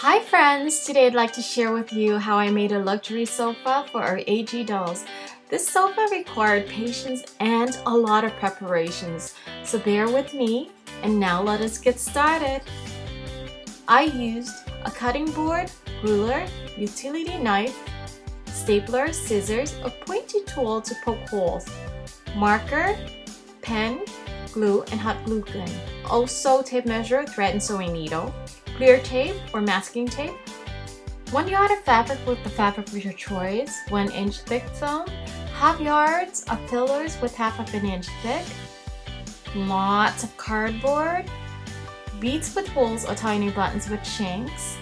Hi friends! Today I'd like to share with you how I made a luxury sofa for our AG dolls. This sofa required patience and a lot of preparations, so bear with me and now let us get started. I used a cutting board, ruler, utility knife, stapler, scissors, a pointy tool to poke holes, marker, pen, glue, and hot glue gun. Also tape measure, thread, and sewing needle. Clear tape or masking tape, 1 yard of fabric with the fabric of your choice, 1 inch thick foam, half yards of fillers with half of an inch thick, lots of cardboard, beads with holes or tiny buttons with shanks,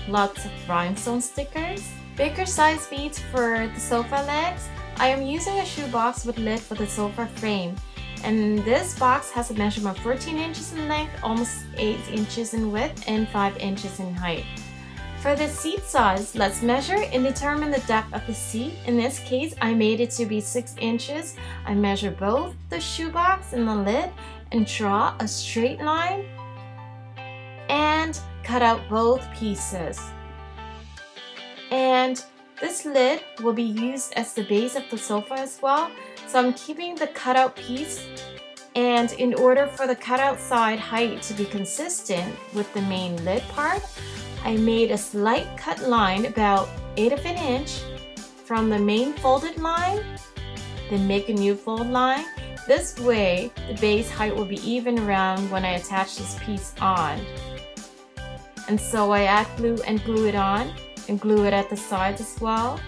lots of rhinestone stickers, bigger size beads for the sofa legs. I am using a shoebox with lid for the sofa frame. And this box has a measurement of 14 inches in length, almost 8 inches in width, and 5 inches in height. For the seat size, let's measure and determine the depth of the seat. In this case, I made it to be 6 inches. I measure both the shoebox and the lid and draw a straight line and cut out both pieces. And this lid will be used as the base of the sofa as well. So I'm keeping the cutout piece, and in order for the cutout side height to be consistent with the main lid part, I made a slight cut line about 1/8 of an inch from the main folded line, then make a new fold line. This way the base height will be even around when I attach this piece on. And so I add glue and glue it on and glue it at the sides as well.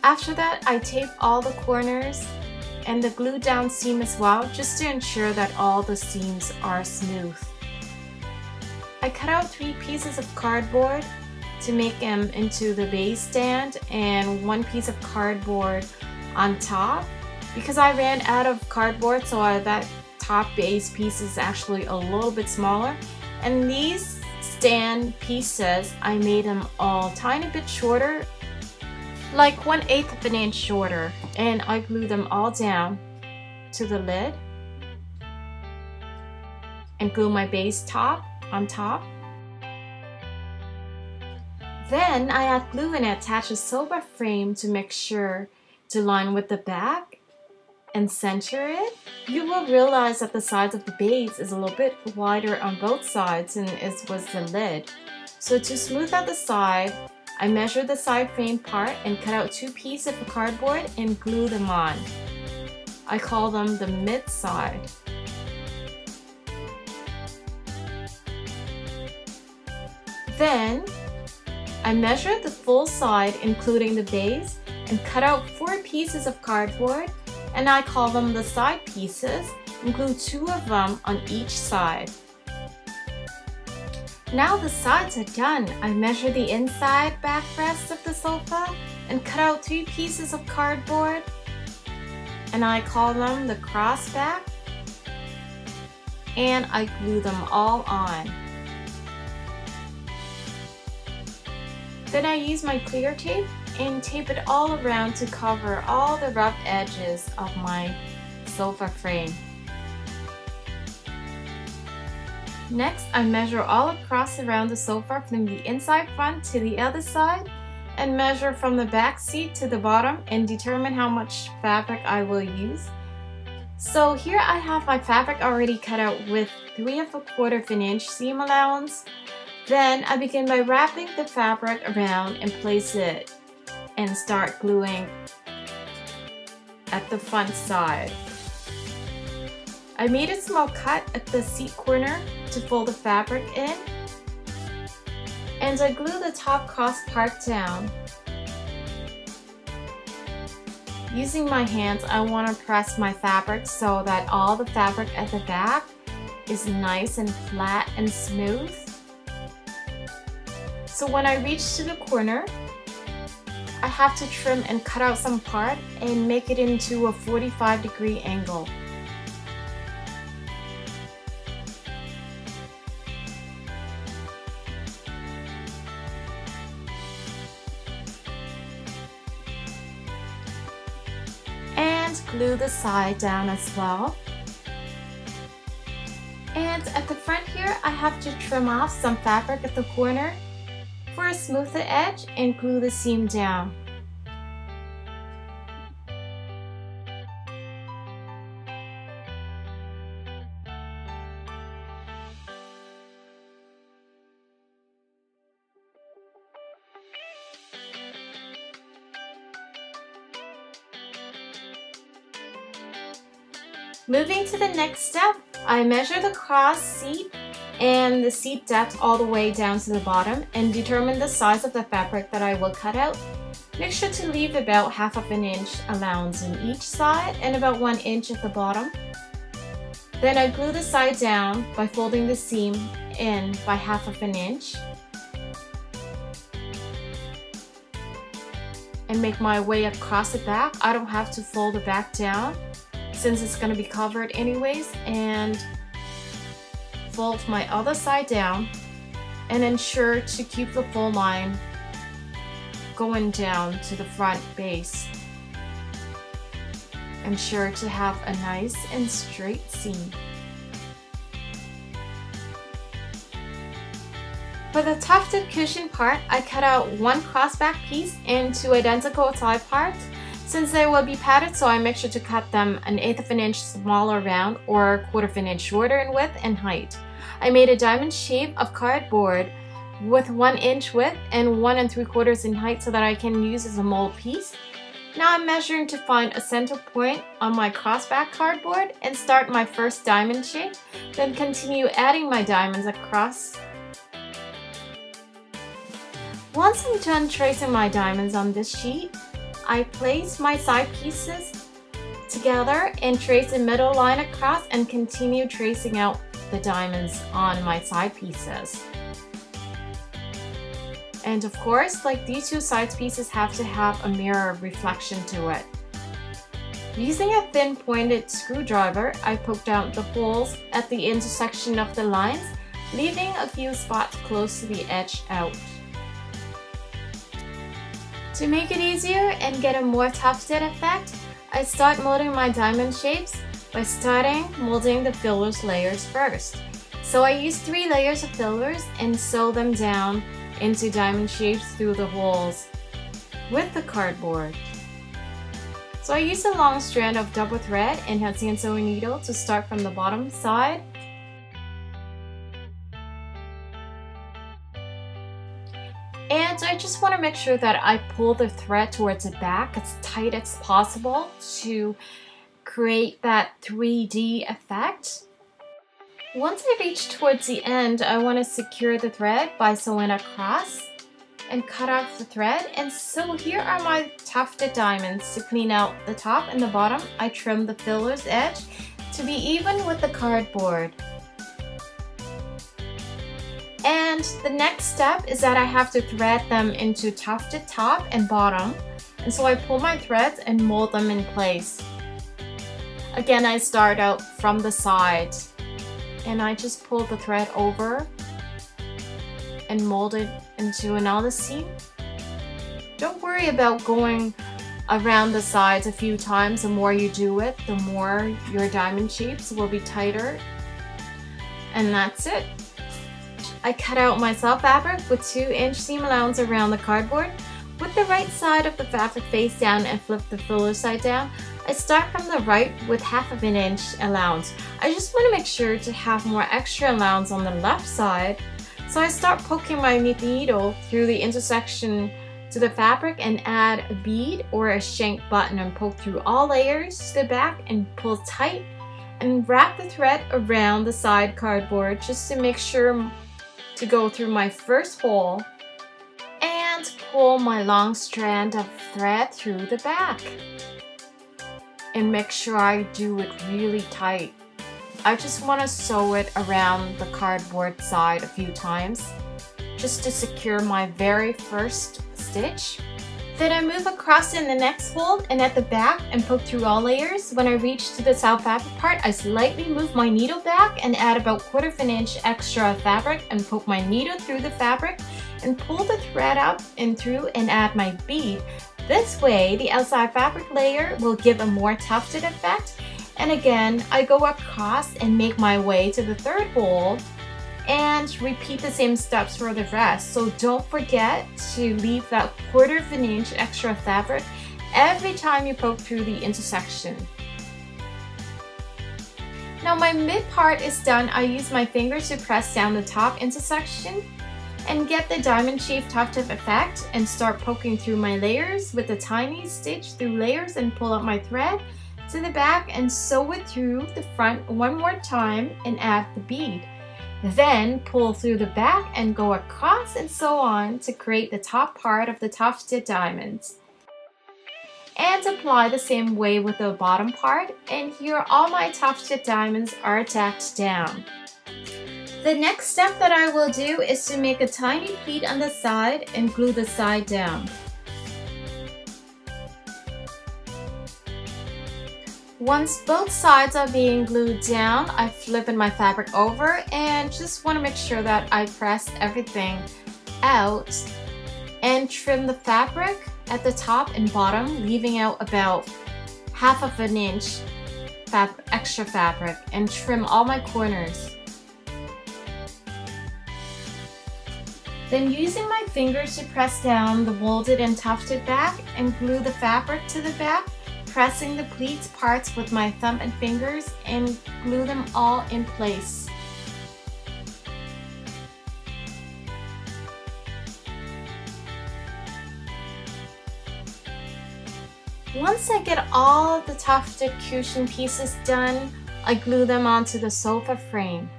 After that, I tape all the corners and the glue down seam as well, just to ensure that all the seams are smooth. I cut out 3 pieces of cardboard to make them into the base stand and 1 piece of cardboard on top. Because I ran out of cardboard, so that top base piece is actually a little bit smaller. And these stand pieces, I made them all a tiny bit shorter, like 1/8 of an inch shorter, and I glue them all down to the lid and glue my base top on top. Then I add glue and attach a sofa frame to make sure to line with the back and center it. You will realize that the sides of the base is a little bit wider on both sides than it was the lid. So to smooth out the side, I measured the side frame part and cut out 2 pieces of cardboard and glue them on. I call them the mid side. Then I measured the full side including the base and cut out 4 pieces of cardboard, and I call them the side pieces and glue 2 of them on each side. Now the sides are done. I measure the inside backrest of the sofa and cut out 3 pieces of cardboard, and I call them the cross back, and I glue them all on. Then I use my clear tape and tape it all around to cover all the rough edges of my sofa frame. Next, I measure all across around the sofa from the inside front to the other side, and measure from the back seat to the bottom and determine how much fabric I will use. So here I have my fabric already cut out with 3¼ of an inch seam allowance. Then I begin by wrapping the fabric around and place it and start gluing at the front side. I made a small cut at the seat corner to fold the fabric in, and I glue the top cross part down. Using my hands, I want to press my fabric so that all the fabric at the back is nice and flat and smooth. So when I reach to the corner, I have to trim and cut out some part and make it into a 45-degree angle. And glue the side down as well. And at the front here, I have to trim off some fabric at the corner for a smoother edge and glue the seam down. Moving to the next step, I measure the cross seat and the seat depth all the way down to the bottom and determine the size of the fabric that I will cut out. Make sure to leave about 1/2 inch allowance on each side and about 1 inch at the bottom. Then I glue the side down by folding the seam in by 1/2 inch and make my way across the back. I don't have to fold the back down since it's going to be covered anyways, and fold my other side down and ensure to keep the fold line going down to the front base. Ensure to have a nice and straight seam. For the tufted cushion part, I cut out 1 crossback piece and 2 identical side parts. Since they will be padded, so I make sure to cut them 1/8 inch smaller round or 1/4 inch shorter in width and height. I made a diamond shape of cardboard with 1 inch width and 1 3/4 in height so that I can use as a mold piece. Now I'm measuring to find a center point on my crossback cardboard and start my first diamond shape, then continue adding my diamonds across. Once I'm done tracing my diamonds on this sheet, I place my side pieces together and trace a middle line across and continue tracing out the diamonds on my side pieces. And of course, like these 2 side pieces have to have a mirror reflection to it. Using a thin pointed screwdriver, I poked out the holes at the intersection of the lines, leaving a few spots close to the edge out. To make it easier and get a more tufted effect, I start molding my diamond shapes by starting molding the fillers layers first. So I use 3 layers of fillers and sew them down into diamond shapes through the holes with the cardboard. So I use a long strand of double thread and hand sewing needle to start from the bottom side. And I just want to make sure that I pull the thread towards the back as tight as possible to create that 3D effect. Once I reach towards the end, I want to secure the thread by sewing across and cut off the thread. And so here are my tufted diamonds. To clean out the top and the bottom, I trim the filler's edge to be even with the cardboard. And the next step is that I have to thread them into tufted top and bottom. And so I pull my threads and mold them in place. Again, I start out from the sides and I just pull the thread over and mold it into another seam. Don't worry about going around the sides a few times. The more you do it, the more your diamond shapes will be tighter. And that's it. I cut out my soft fabric with 2-inch seam allowance around the cardboard. With the right side of the fabric face down and flip the filler side down. I start from the right with 1/2 inch allowance. I just want to make sure to have more extra allowance on the left side. So I start poking my needle through the intersection to the fabric and add a bead or a shank button and poke through all layers to the back and pull tight and wrap the thread around the side cardboard just to make sure to go through my first hole and pull my long strand of thread through the back and make sure I do it really tight. I just want to sew it around the cardboard side a few times just to secure my very first stitch. Then I move across in the next fold and at the back and poke through all layers. When I reach to the soft fabric part, I slightly move my needle back and add about 1/4 inch extra fabric and poke my needle through the fabric and pull the thread up and through and add my bead. This way, the outside fabric layer will give a more tufted effect And again, I go across and make my way to the third hole and repeat the same steps for the rest. So don't forget to leave that 1/4 of an inch extra fabric every time you poke through the intersection. Now my mid part is done. I use my fingers to press down the top intersection and get the diamond shaped tufted effect and start poking through my layers with a tiny stitch through layers and pull up my thread to the back and sew it through the front one more time and add the bead. Then pull through the back and go across and so on to create the top part of the tufted diamonds. And apply the same way with the bottom part, and here all my tufted diamonds are tacked down. The next step that I will do is to make a tiny pleat on the side and glue the side down. Once both sides are being glued down, I flip my fabric over and just want to make sure that I press everything out and trim the fabric at the top and bottom, leaving out about 1/2 of an inch extra fabric, and trim all my corners. Then using my fingers to press down the molded and tufted back and glue the fabric to the back, pressing the pleats parts with my thumb and fingers and glue them all in place. Once I get all the tufted cushion pieces done, I glue them onto the sofa frame.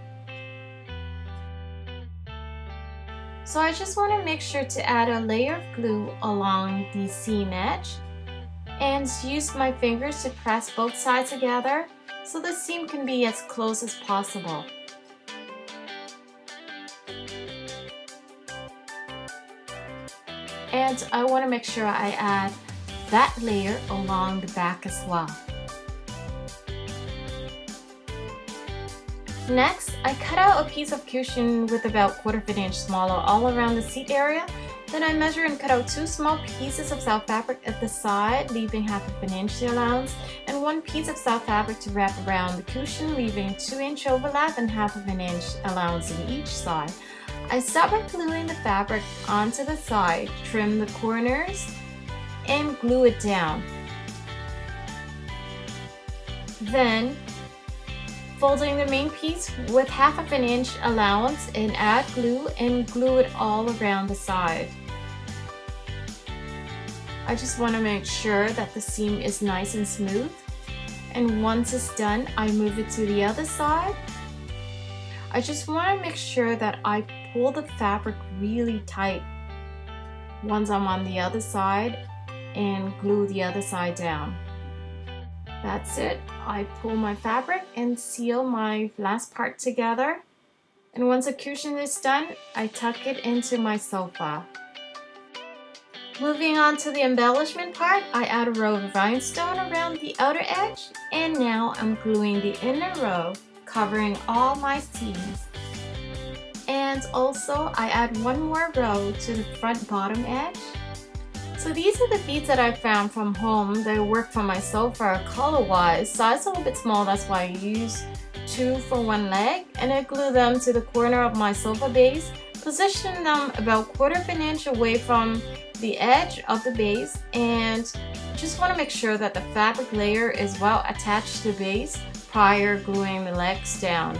So I just want to make sure to add a layer of glue along the seam edge and use my fingers to press both sides together so the seam can be as close as possible. And I want to make sure I add that layer along the back as well. Next, I cut out a piece of cushion with about 1/4 of an inch smaller all around the seat area. Then I measure and cut out 2 small pieces of soft fabric at the side, leaving 1/2 of an inch allowance, and 1 piece of soft fabric to wrap around the cushion, leaving 2-inch overlap and 1/2 of an inch allowance in each side. I start by gluing the fabric onto the side, trim the corners, and glue it down. Then, folding the main piece with 1/2 of an inch allowance and add glue and glue it all around the side. I just want to make sure that the seam is nice and smooth. And once it's done, I move it to the other side. I just want to make sure that I pull the fabric really tight once I'm on the other side and glue the other side down. That's it. I pull my fabric and seal my last part together. And once the cushion is done, I tuck it into my sofa. Moving on to the embellishment part, I add a row of rhinestone around the outer edge, and now I'm gluing the inner row, covering all my seams. And also, I add 1 more row to the front bottom edge. So these are the beads that I found from home. They work for my sofa color-wise. Size a little bit small, that's why I use 2 for 1 leg. And I glue them to the corner of my sofa base. Position them about 1/4 of an inch away from the edge of the base. And just want to make sure that the fabric layer is well attached to the base prior gluing the legs down.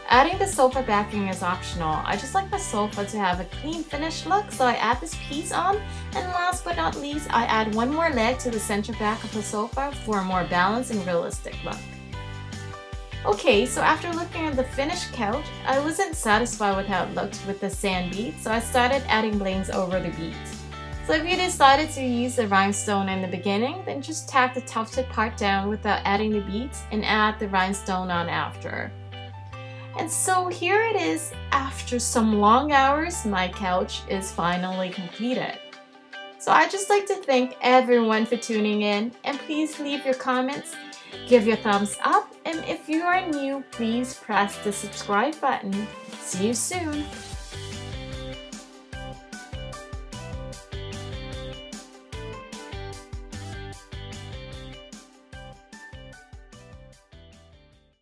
Adding the sofa backing is optional. I just like my sofa to have a clean finished look, so I add this piece on. And last but not least, I add 1 more leg to the center back of the sofa for a more balanced and realistic look. Okay, so after looking at the finished couch, I wasn't satisfied with how it looked with the sand beads, so I started adding blings over the beads. So if you decided to use the rhinestone in the beginning, then just tack the tufted part down without adding the beads and add the rhinestone on after. And so here it is. After some long hours, my couch is finally completed. So I'd just like to thank everyone for tuning in, and please leave your comments, give your thumbs up, and if you are new, please press the subscribe button. See you soon!